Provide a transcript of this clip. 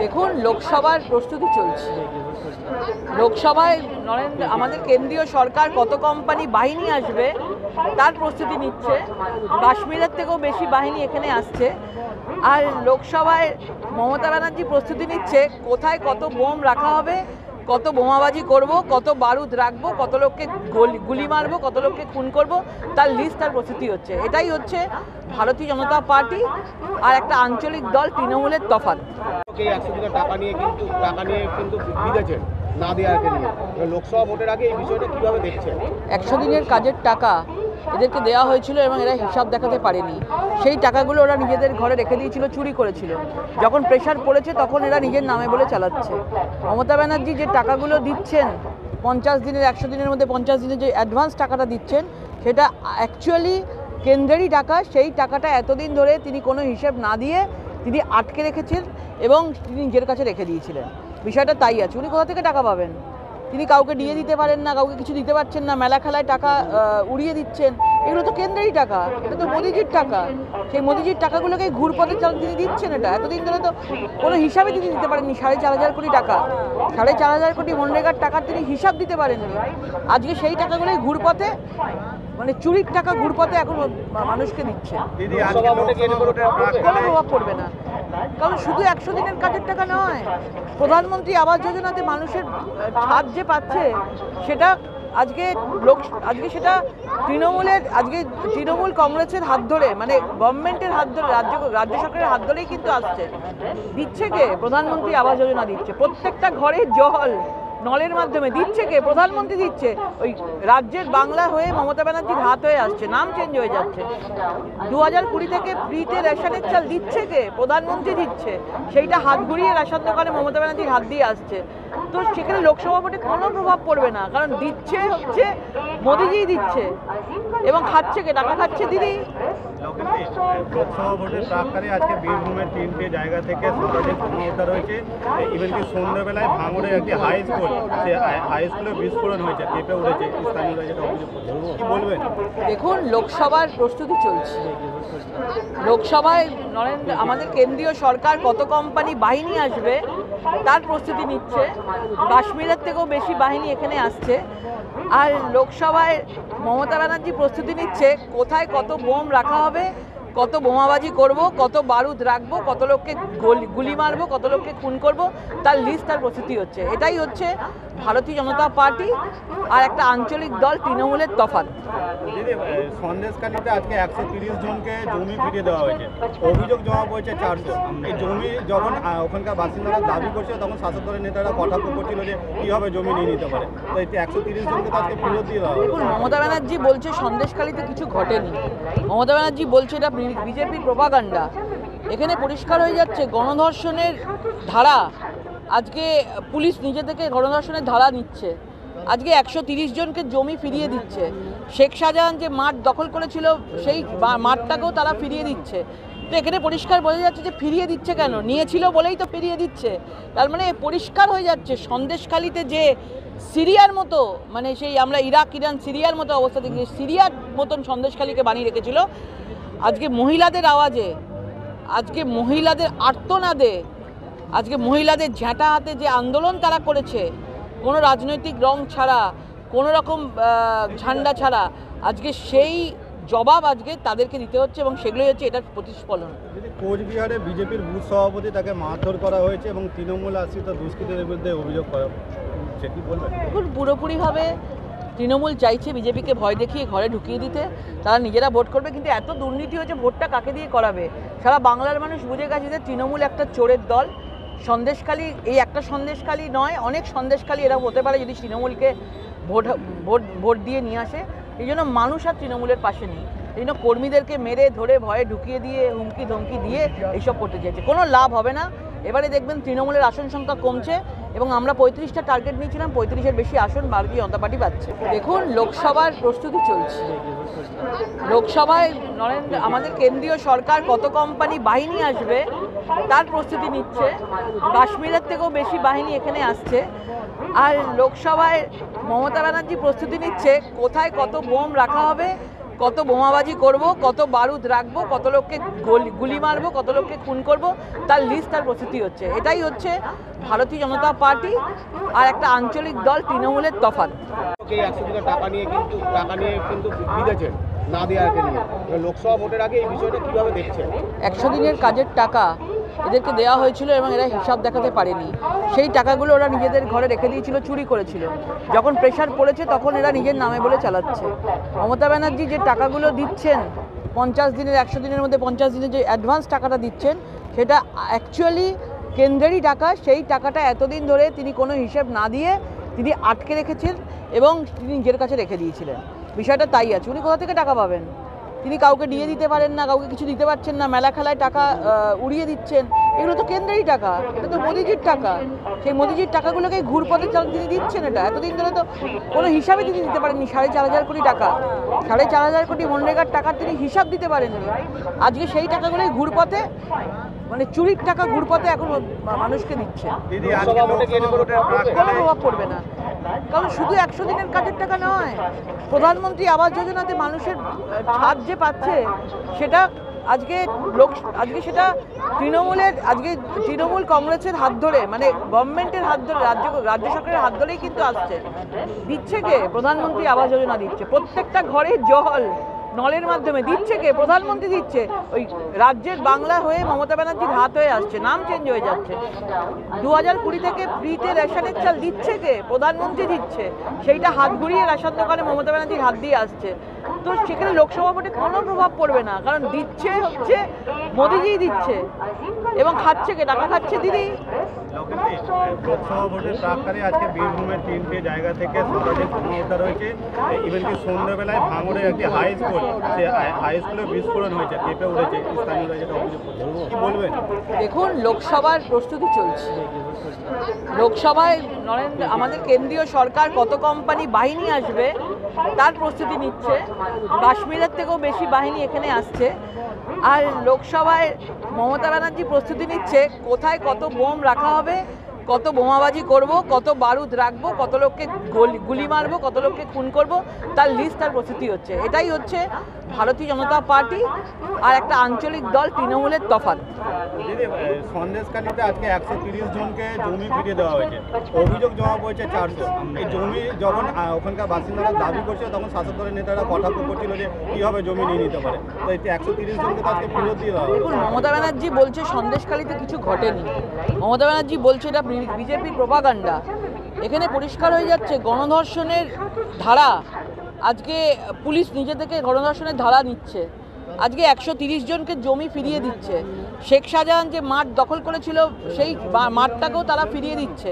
দেখুন, লোকসভার প্রস্তুতি চলছে। লোকসভায় আমাদের কেন্দ্রীয় সরকার কত কোম্পানি বাহিনী আসবে তার প্রস্তুতি নিচ্ছে। কাশ্মীরের থেকেও বেশি বাহিনী এখানে আসছে। আর লোকসভায় মমতা ব্যানার্জি প্রস্তুতি নিচ্ছে কোথায় কত বোম রাখা হবে, কত বোমাবাজি করব, কত বারুদ রাখবো, কত লোককে গুলি মারবো, কত লোককে খুন করব, তার লিস্ট, তার প্রস্তুতি হচ্ছে। এটাই হচ্ছে ভারতীয় জনতা পার্টি আর একটা আঞ্চলিক দল তৃণমূলের তফাৎ। 100 দিনের টাকা নিয়ে কিন্তু বিঁধেছেন না দেওয়াকে নিয়ে। লোকসভা ভোটের আগে এই বিষয়টা কিভাবে দেখছেন? 100 দিনের কাজের টাকা এদেরকে দেওয়া হয়েছিল এবং এরা হিসাব দেখাতে পারেনি। সেই টাকাগুলো ওরা নিজেদের ঘরে রেখে দিয়েছিল, চুরি করেছিল। যখন প্রেশার পড়েছে তখন এরা নিজের নামে বলে চালাচ্ছে। মমতা ব্যানার্জি যে টাকাগুলো দিচ্ছেন 50 দিনের, 100 দিনের মধ্যে 50 দিনের যে অ্যাডভান্স টাকাটা দিচ্ছেন, সেটা অ্যাকচুয়ালি কেন্দ্রেরই টাকা। সেই টাকাটা এতদিন ধরে তিনি কোনো হিসেব না দিয়ে তিনি আটকে রেখেছেন এবং তিনি নিজের কাছে রেখে দিয়েছিলেন। বিষয়টা তাই আছে। উনি কোথা থেকে টাকা পাবেন? তিনি কাউকে দিয়ে দিতে পারেন না, কাউকে কিছু দিতে পারছেন না, মেলা খেলায় টাকা উড়িয়ে দিচ্ছেন। এগুলো তো কেন্দ্রেরই টাকা, এটা তো মোদিজির টাকা। সেই মোদিজির টাকাগুলোকে ঘুরপথে তিনি দিচ্ছেন। এটা এতদিন ধরে তো কোনো হিসাবে তিনি দিতে পারেননি। 4,500 কোটি টাকা, 4,500 কোটি মনরেগার টাকার তিনি হিসাব দিতে পারেননি। আজকে সেই টাকাগুলোই ঘুরপথে, মানে চুরির টাকা ঘুরপথে এখন মানুষকে দিচ্ছে। কোনো প্রভাব পড়বে না, কারণ শুধু 100 দিনের কাজের টাকা নয়, প্রধানমন্ত্রী আবাস যোজনাতে মানুষের ছাদ যে পাচ্ছে সেটা আজকে সেটা তৃণমূল কংগ্রেসের হাত ধরে, মানে গভর্নমেন্টের হাত ধরে, রাজ্য সরকারের হাত ধরেই কিন্তু আসছে। দিচ্ছে কে? প্রধানমন্ত্রী আবাস যোজনা দিচ্ছে। প্রত্যেকটা ঘরে জল নলের মাধ্যমে দিচ্ছে কে? প্রধানমন্ত্রী দিচ্ছে। ওই রাজ্যের বাংলা হয়ে মমতা ব্যানার্জির হাত হয়ে আসছে, নাম চেঞ্জ হয়ে যাচ্ছে। 2020 থেকে ফ্রিতে রেশনের চাল দিচ্ছে কে? প্রধানমন্ত্রী দিচ্ছে। সেইটা হাত ঘুরিয়ে রেশন দোকানে মমতা ব্যানার্জির হাত দিয়ে আসছে। তো সেখানে লোকসভা ভোটে কোনো প্রভাব পড়বে না, কারণ দিচ্ছে হচ্ছে মোদিজিই দিচ্ছে এবং খাচ্ছে কে? টাকা খাচ্ছে দিদি। লোকসভা ভোটের প্রাক্কালে আজকে বীরভূমের 3টে জায়গা থেকে সোনাদের বোমা উদ্ধার হয়েছে। ইভেন কি সন্ধ্যাবেলায় ভাঙড়ে একটি হাই স্কুল, সে হাই স্কুলে বিস্ফোরণ হয়েছে, কেঁপে উঠেছে স্থানীয়রা, যেটা অভিযোগ করছে। কি বলবেন? দেখুন, লোকসভার প্রস্তুতি চলছে। লোকসভায় আমাদের কেন্দ্রীয় সরকার কত কোম্পানি বাহিনী আসবে তার প্রস্তুতি নিচ্ছে। কাশ্মীরের থেকেও বেশি বাহিনী এখানে আসছে। আর লোকসভায় মমতা ব্যানার্জি প্রস্তুতি নিচ্ছে কোথায় কত বোম রাখা হবে, কত বোমাবাজি করব, কত বারুদ রাখবো, কত লোককে গুলি মারবো, কত লোককে খুন করব, তার লিস্ট, তার প্রস্তুতি হচ্ছে। এটাই হচ্ছে ভারতীয় জনতা পার্টি আর একটা আঞ্চলিক দল তৃণমূলের তফাৎ। সন্দেশখালীতে আজকে 130 জনকে জমি ফিরিয়ে দেওয়া হয়েছে, অভিযোগ জমা পড়েছে 400। এই জমি যখন ওখানকার বাসিন্দারা দাবি করছে তখন শাসক দলের নেতারা কটাক্ষ করছিল যে কীভাবে জমি নিয়ে নিতে পারে। তো এই 130 জনকে তো আজকে ফেরত দিয়ে দেওয়া দেখুন, মমতা ব্যানার্জি বলছে সন্দেশখালীতে কিছু ঘটেনি। মমতা ব্যানার্জি বলছে এটা বিজেপির প্রোপাগান্ডা। এখানে পরিষ্কার হয়ে যাচ্ছে গণধর্ষণের ধারা, আজকে পুলিশ নিজে থেকে গণধর্ষণের ধারা নিচ্ছে। আজকে 130 জনকে জমি ফিরিয়ে দিচ্ছে। শেখ শাহজাহান যে মাঠ দখল করেছিল সেই মাঠটাকেও তারা ফিরিয়ে দিচ্ছে। তো এখানে পরিষ্কার বোঝা যাচ্ছে যে ফিরিয়ে দিচ্ছে কেন, নিয়েছিল বলেই তো ফিরিয়ে দিচ্ছে। তার মানে পরিষ্কার হয়ে যাচ্ছে সন্দেশখালীতে যে সিরিয়ার মতো, মানে সেই আমরা ইরাক, ইরান, সিরিয়ার মতো অবস্থা দেখি, সিরিয়ার মতন সন্দেশখালীকে বানিয়ে রেখেছিল। আজকে মহিলাদের আওয়াজে, আজকে মহিলাদের আর্তনাদে, আজকে মহিলাদের ঝ্যাঁটা হাতে যে আন্দোলন তারা করেছে, কোনো রাজনৈতিক রং ছাড়া, কোনো রকম ঝান্ডা ছাড়া, আজকে সেই জবাব আজকে তাদেরকে দিতে হচ্ছে এবং সেগুলোই হচ্ছে এটার প্রতিফলন। কোচবিহারে বিজেপির বুথ সভাপতি তাকে মারধর করা হয়েছে এবং তৃণমূল আশ্রিত দুষ্কৃতীদের বিরুদ্ধে অভিযোগ করা হচ্ছে, কি বলবেন? দেখুন, পুরোপুরিভাবে তৃণমূল চাইছে বিজেপিকে ভয় দেখিয়ে ঘরে ঢুকিয়ে দিতে। তারা নিজেরা ভোট করবে, কিন্তু এত দুর্নীতি হয়েছে, ভোটটা কাকে দিয়ে করাবে? সারা বাংলার মানুষ বুঝে গেছে যে তৃণমূল একটা চোরের দল। সন্দেশখালী এই একটা সন্দেশখালী নয়, অনেক সন্দেশখালী এরা হতে পারে যদি তৃণমূলকে ভোট দিয়ে নিয়ে আসে। এই জন্য মানুষ আর তৃণমূলের পাশে নেই। এই জন্য কর্মীদেরকে মেরে ধরে ভয়ে ঢুকিয়ে দিয়ে হুমকি ধমকি দিয়ে এইসব করতে চাইছে। কোনো লাভ হবে না। এবারে দেখবেন তৃণমূলের আসন সংখ্যা কমছে এবং আমরা 35টা টার্গেট নিয়েছিলাম, 35-এর বেশি আসন ভারতীয় জনতা পার্টি পাচ্ছে। দেখুন, লোকসভার প্রস্তুতি চলছে। লোকসভায় আমাদের কেন্দ্রীয় সরকার কত কোম্পানি বাহিনী আসবে তার প্রস্তুতি নিচ্ছে। কাশ্মীরের থেকেও বেশি বাহিনী এখানে আসছে। আর লোকসভায় মমতা ব্যানার্জি প্রস্তুতি নিচ্ছে কোথায় কত বোম রাখা হবে, কত বোমাবাজি করব, কত বারুদ রাখবো, কত লোককে গুলি মারবো, কত লোককে খুন করব, তার লিস্ট তার প্রস্তুতি হচ্ছে। এটাই হচ্ছে ভারতীয় জনতা পার্টি আর একটা আঞ্চলিক দল তৃণমূলের তফাৎ। এই 100 দিনের টাকা নিয়ে কিন্তু বিঁধেছেন না দেওয়াকে নিয়ে। লোকসভা ভোটের আগে এই বিষয়টা কিভাবে দেখছেন? 100 দিনের কাজের টাকা এদেরকে দেওয়া হয়েছিল এবং এরা হিসাব দেখাতে পারেনি। সেই টাকাগুলো ওরা নিজেদের ঘরে রেখে দিয়েছিল, চুরি করেছিল। যখন প্রেশার পড়েছে তখন এরা নিজের নামে বলে চালাচ্ছে। মমতা ব্যানার্জি যে টাকাগুলো দিচ্ছেন 50 দিনের 100 দিনের মধ্যে 50 দিনের যে অ্যাডভান্স টাকাটা দিচ্ছেন, সেটা অ্যাকচুয়ালি কেন্দ্রেরই টাকা। সেই টাকাটা এতদিন ধরে তিনি কোনো হিসেব না দিয়ে তিনি আটকে রেখেছেন এবং তিনি নিজের কাছে রেখে দিয়েছিলেন। বিষয়টা তাই আছে। উনি কোথা থেকে টাকা পাবেন? তিনি কাউকে দিয়ে দিতে পারেন না, কাউকে কিছু দিতে পারছেন না, মেলা খেলায় টাকা উড়িয়ে দিচ্ছেন। এগুলো তো কেন্দ্রেরই টাকা, এটা তো মোদিজির টাকা। সেই মোদিজির টাকাগুলোকেই ঘুরপথে তিনি দিচ্ছেন। এটা এতদিন ধরে তো কোনো হিসাবে তিনি দিতে পারেননি। 4,500 কোটি টাকা, 4,500 কোটি মনরেগার টাকার তিনি হিসাব দিতে পারেননি। আজকে সেই টাকাগুলোই ঘুরপথে, মানে চুরির টাকা ঘুরপথে এখন মানুষকে দিচ্ছে। কোনো প্রভাব পড়বে না, কারণ শুধু 100 দিনের কাজের টাকা নয়, প্রধানমন্ত্রী আবাস যোজনাতে মানুষের ছাদ যে পাচ্ছে সেটা আজকে সেটা তৃণমূল কংগ্রেসের হাত ধরে, মানে গভর্নমেন্টের হাত ধরে, রাজ্য সরকারের হাত ধরেই কিন্তু আসছে। দিচ্ছে কে? প্রধানমন্ত্রী আবাস যোজনা দিচ্ছে। প্রত্যেকটা ঘরে জল নলের মাধ্যমে দিচ্ছে কে? প্রধানমন্ত্রী দিচ্ছে। ওই রাজ্যের বাংলা হয়ে মমতা ব্যানার্জির হাত হয়ে আসছে, নাম চেঞ্জ হয়ে যাচ্ছে। 2020 থেকে ফ্রিতে রেশনের চাল দিচ্ছে কে? প্রধানমন্ত্রী দিচ্ছে। সেইটা হাত ঘুরিয়ে রেশন দোকানে মমতা ব্যানার্জির হাত দিয়ে আসছে। তো সেখানে লোকসভা ভোটে কোনো প্রভাব পড়বে না, কারণ দিচ্ছে হচ্ছে মোদিজিই দিচ্ছে এবং খাচ্ছে কে? টাকা খাচ্ছে দিদি। লোকসভা ভোটের প্রাক্কালে আজকে বীরভূমের 3টে জায়গা থেকে সর্বাধিক বোমা উদ্ধার হয়েছে। ইভেন কি সন্ধ্যাবেলায় ভাঙড়ের একটি হাই স্কুল, সে হাই স্কুলে বিস্ফোরণ হয়েছে, কেঁপে উঠেছে স্থানীয়রা, যেটা অভিযোগ করছে। কি বলবেন? দেখুন, লোকসভার প্রস্তুতি চলছে। লোকসভায় আমাদের কেন্দ্রীয় সরকার কত কোম্পানি বাহিনী আসবে তার প্রস্তুতি নিচ্ছে। কাশ্মীরের থেকেও বেশি বাহিনী এখানে আসছে। আর লোকসভায় মমতা ব্যানার্জি প্রস্তুতি নিচ্ছে কোথায় কত বোম রাখা হবে, কত বোমাবাজি করব, কত বারুদ রাখবো, কত লোককে গুলি মারবো, কত লোককে খুন করব, তার লিস্ট তার প্রস্তুতি হচ্ছে। এটাই হচ্ছে ভারতীয় জনতা পার্টি আর একটা আঞ্চলিক দল তৃণমূলের তফাৎ। দিদি, সন্দেশখালীতে আজকে 130 জনকে জমি ফিরিয়ে দেওয়া হয়েছে। অভিযোগ জমা পড়েছে 400। এই জমি যখন ওখানকার বাসিন্দারা দাবি করছিল, তখন শাসক দলের নেতারা কটাক্ষ করছিল যে কীভাবে জমি নিয়ে নিতে পারে। তো এই 130 জনকে তো আজকে ফেরত দিয়ে দেওয়া হবে। দেখুন, মমতা ব্যানার্জি বলছে সন্দেশখালীতে কিছু ঘটেনি। মমতা ব্যানার্জি বলছে এটা বিজেপির প্রোপাগান্ডা। এখানে পরিষ্কার হয়ে যাচ্ছে গণধর্ষণের ধারা। আজকে পুলিশ নিজে থেকে গণধর্ষণের ধারা নিচ্ছে। আজকে 130 জনকে জমি ফিরিয়ে দিচ্ছে। শেখ শাহজাহান যে মাঠ দখল করেছিল সেই মাঠটাকেও তারা ফিরিয়ে দিচ্ছে।